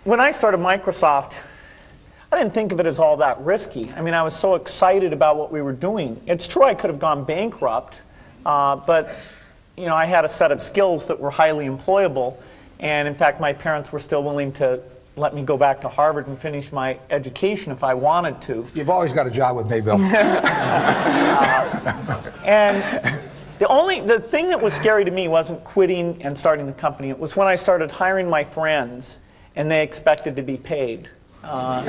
when I started Microsoft, I didn't think of it as all that risky. I mean, I was so excited about what we were doing. It's true I could have gone bankrupt, but you know, I had a set of skills that were highly employable, and in fact, my parents were still willing to let me go back to Harvard and finish my education if I wanted to. You've always got a job with me, Bill. And the thing that was scary to me wasn't quitting and starting the company. It was when I started hiring my friends and they expected to be paid. And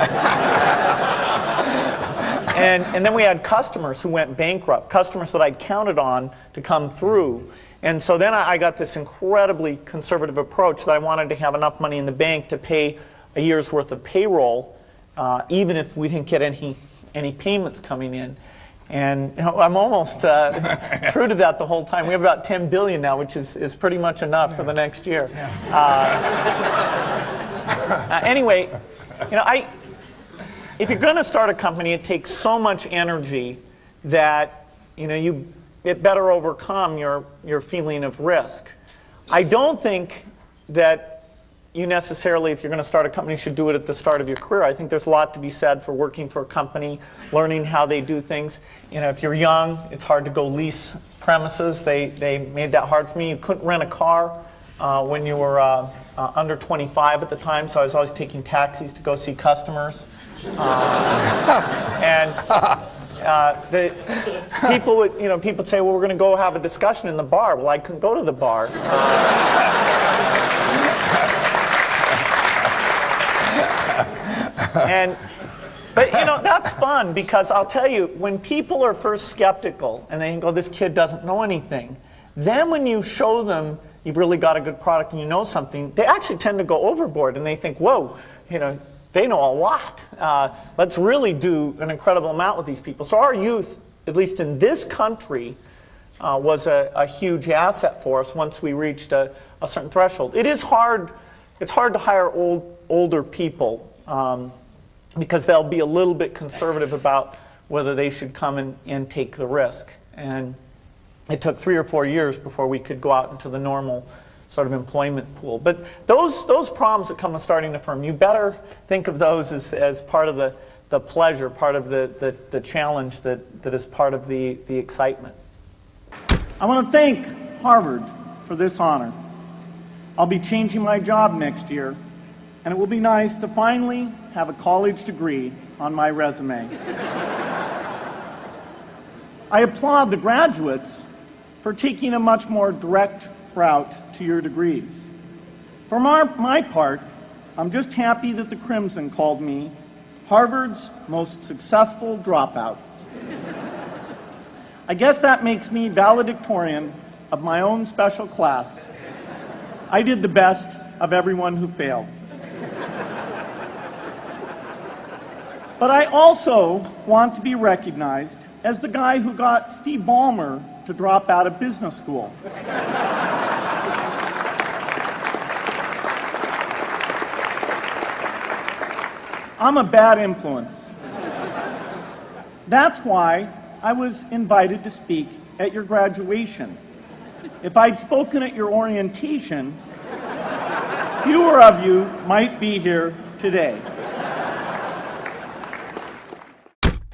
then we had customers who went bankrupt, customers that I'd counted on to come through. And so then I got this incredibly conservative approach that I wanted to have enough money in the bank to pay a year's worth of payroll, even if we didn't get any payments coming in. And you know, I'm almost true to that the whole time. We have about 10 billion now, which is pretty much enough for the next year. Anyway, you know, if you're going to start a company, it takes so much energy that you know it better overcome your feeling of risk. I don't think that you necessarily, if you're going to start a company, should do it at the start of your career. I think there's a lot to be said for working for a company, learning how they do things. You know, if you're young, it's hard to go lease premises. They made that hard for me. You couldn't rent a car when you were under 25 at the time, so I was always taking taxis to go see customers. The people would, you know, people would say, well, we're going to go have a discussion in the bar. Well, I couldn't go to the bar. But you know, that's fun, because I'll tell you, when people are first skeptical and they think, oh, this kid doesn't know anything, then when you show them you've really got a good product and you know something, they actually tend to go overboard and they think, whoa, you know, they know a lot. Let's really do an incredible amount with these people. So our youth, at least in this country, was a huge asset for us once we reached a certain threshold. It is hard. It's hard to hire older people because they'll be a little bit conservative about whether they should come and take the risk. And it took 3 or 4 years before we could go out into the normal sort of employment pool. But those problems that come with starting a firm, you better think of those as part of the pleasure, part of the challenge that is part of the excitement. I want to thank Harvard for this honor. I'll be changing my job next year, and it will be nice to finally have a college degree on my resume. I applaud the graduates for taking a much more direct route to your degrees. For my part, I'm just happy that the Crimson called me Harvard's most successful dropout. I guess that makes me valedictorian of my own special class. I did the best of everyone who failed. But I also want to be recognized as the guy who got Steve Ballmer to drop out of business school. I'm a bad influence. That's why I was invited to speak at your graduation. If I'd spoken at your orientation, fewer of you might be here today.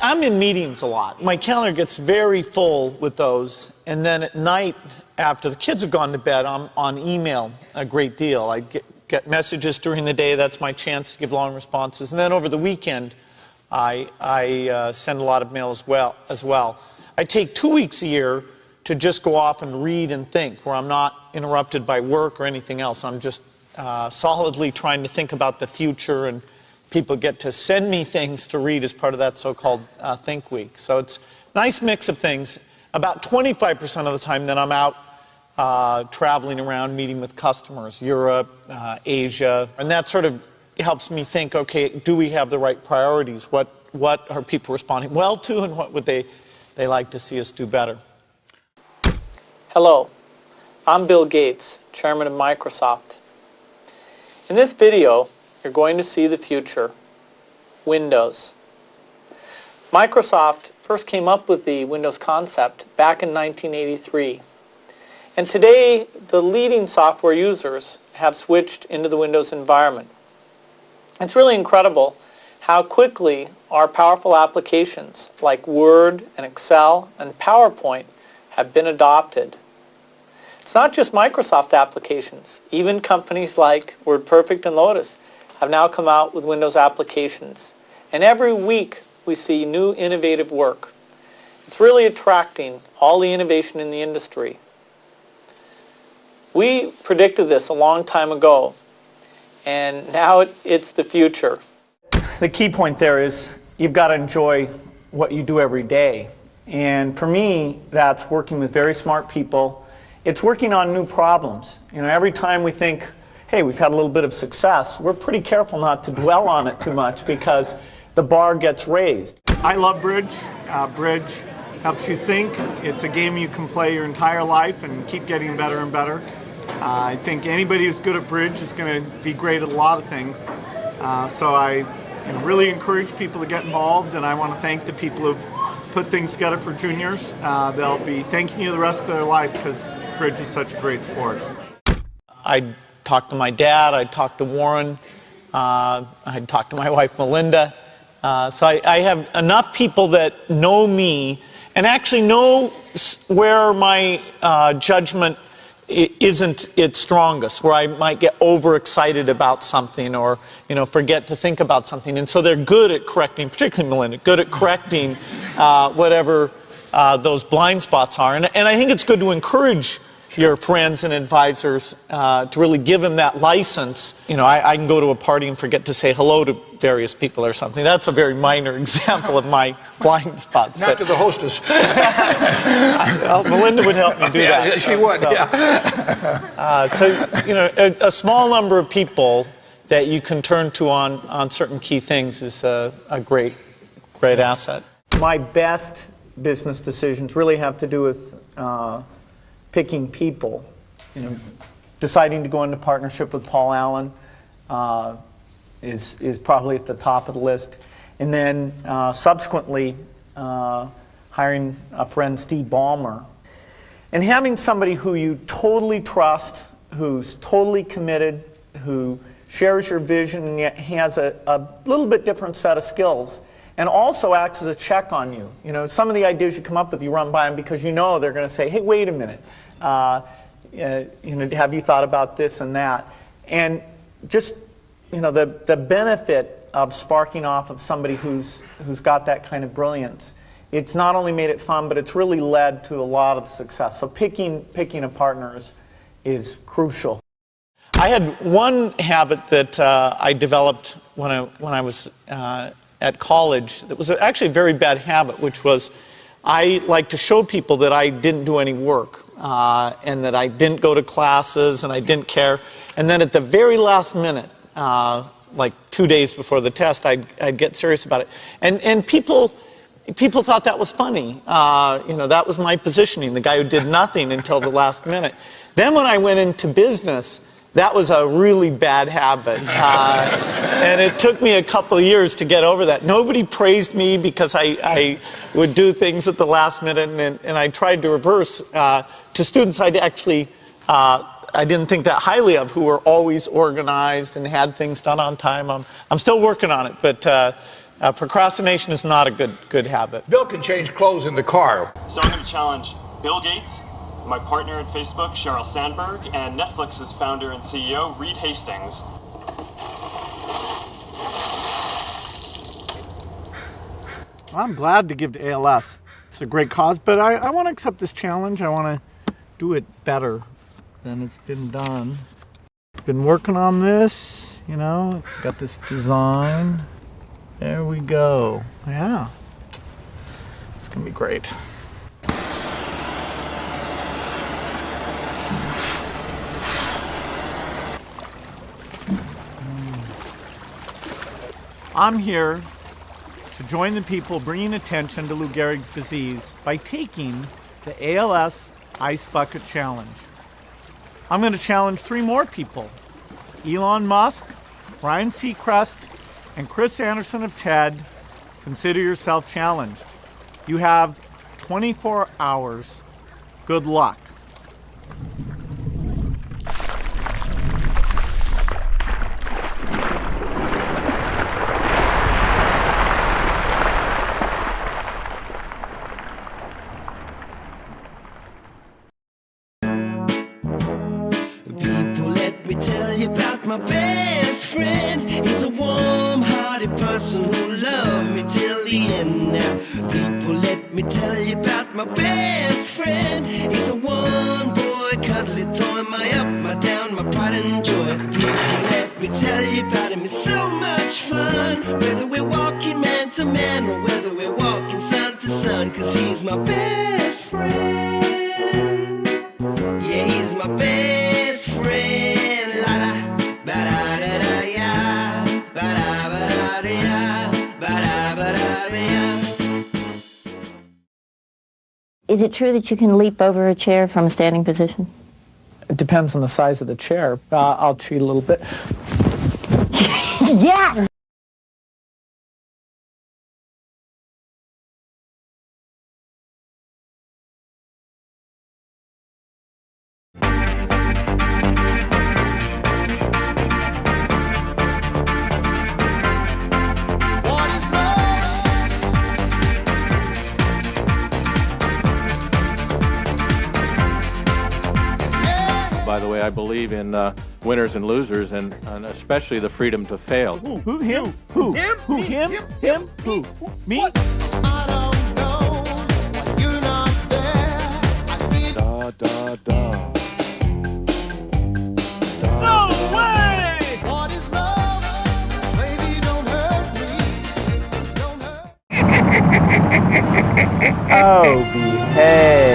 I'm in meetings a lot. My calendar gets very full with those, and then at night, after the kids have gone to bed, I'm on email a great deal. I get messages during the day. That's my chance to give long responses. And then over the weekend, I send a lot of mail as well. I take 2 weeks a year to just go off and read and think, where I'm not interrupted by work or anything else. I'm just solidly trying to think about the future, and people get to send me things to read as part of that so-called Think Week. So it's a nice mix of things. About 25% of the time that I'm out traveling around, meeting with customers, Europe, Asia, and that sort of helps me think, okay, do we have the right priorities? What are people responding well to, and what would they like to see us do better? Hello, I'm Bill Gates, Chairman of Microsoft. In this video, you're going to see the future, Windows. Microsoft first came up with the Windows concept back in 1983. And today, the leading software users have switched into the Windows environment. It's really incredible how quickly our powerful applications like Word and Excel and PowerPoint have been adopted. It's not just Microsoft applications. Even companies like WordPerfect and Lotus have now come out with Windows applications. And every week we see new innovative work. It's really attracting all the innovation in the industry. We predicted this a long time ago, and now it's the future. The key point there is you've got to enjoy what you do every day. And for me, that's working with very smart people. It's working on new problems. You know, every time we think, hey, we've had a little bit of success, we're pretty careful not to dwell on it too much because the bar gets raised. I love Bridge. Bridge helps you think. It's a game you can play your entire life and keep getting better and better. I think anybody who's good at Bridge is going to be great at a lot of things. So I really encourage people to get involved, and I want to thank the people who've put things together for juniors. They'll be thanking you the rest of their life because Bridge is such a great sport. I talked to my dad, I talked to Warren, I talked to my wife Melinda. So I have enough people that know me and actually know where my judgment isn't its strongest, where I might get overexcited about something or forget to think about something. And so they're good at correcting, particularly Melinda, good at correcting whatever those blind spots are. And I think it's good to encourage your friends and advisors to really give them that license. I can go to a party and forget to say hello to various people or something. That's a very minor example of my blind spots. Not to the hostess. Well, Melinda would help me do that. Yeah, she would, So, a small number of people that you can turn to on certain key things is a great asset. My best business decisions really have to do with picking people. Deciding to go into partnership with Paul Allen is probably at the top of the list. And then subsequently hiring a friend, Steve Ballmer. And having somebody who you totally trust, who's totally committed, who shares your vision and yet has a little bit different set of skills, and also acts as a check on you. Some of the ideas you come up with, you run by them because they're going to say, hey, wait a minute. Have you thought about this and that? And just, the benefit of sparking off of somebody who's got that kind of brilliance, it's not only made it fun, but it's really led to a lot of success. So picking a partner is crucial. I had one habit that I developed when I was at college that was actually a very bad habit, which was I like to show people that I didn't do any work and that I didn't go to classes and I didn't care. And then at the very last minute, like 2 days before the test, I'd get serious about it. And people thought that was funny. That was my positioning, the guy who did nothing until the last minute. Then when I went into business, that was a really bad habit. And it took me a couple of years to get over that. Nobody praised me because I would do things at the last minute, and I tried to reverse to students I didn't think that highly of, who were always organized and had things done on time. I'm still working on it, but procrastination is not a good habit. Bill can change clothes in the car. So I'm going to challenge Bill Gates, my partner at Facebook, Sheryl Sandberg, and Netflix's founder and CEO, Reed Hastings. I'm glad to give to ALS. It's a great cause, but I want to accept this challenge. I want to do it better than it's been done. Been working on this, got this design. There we go. Yeah, it's going to be great. I'm here to join the people bringing attention to Lou Gehrig's disease by taking the ALS Ice Bucket Challenge. I'm going to challenge 3 more people: Elon Musk, Ryan Seacrest, and Chris Anderson of TED. Consider yourself challenged. You have 24 hours. Good luck. about my best friend. He's a warm-hearted person who loved me till the end. Now, people, let me tell you about my best friend. He's a one-boy cuddly toy, my up, my down, my pride and joy. People, let me tell you about him. It's so much fun, whether we're walking man to man or whether we're walking sun to sun, 'cause he's my best friend. Yeah, he's my best friend. La la, ba da da da ya, ba da da ya, ba da ya. Is it true that you can leap over a chair from a standing position? It depends on the size of the chair. I'll cheat a little bit. Yes! By the way, I believe in winners and losers, and especially the freedom to fail. Who? Him? Who? Him? Who? Him? Him? Who? Me? No way! Oh, behave.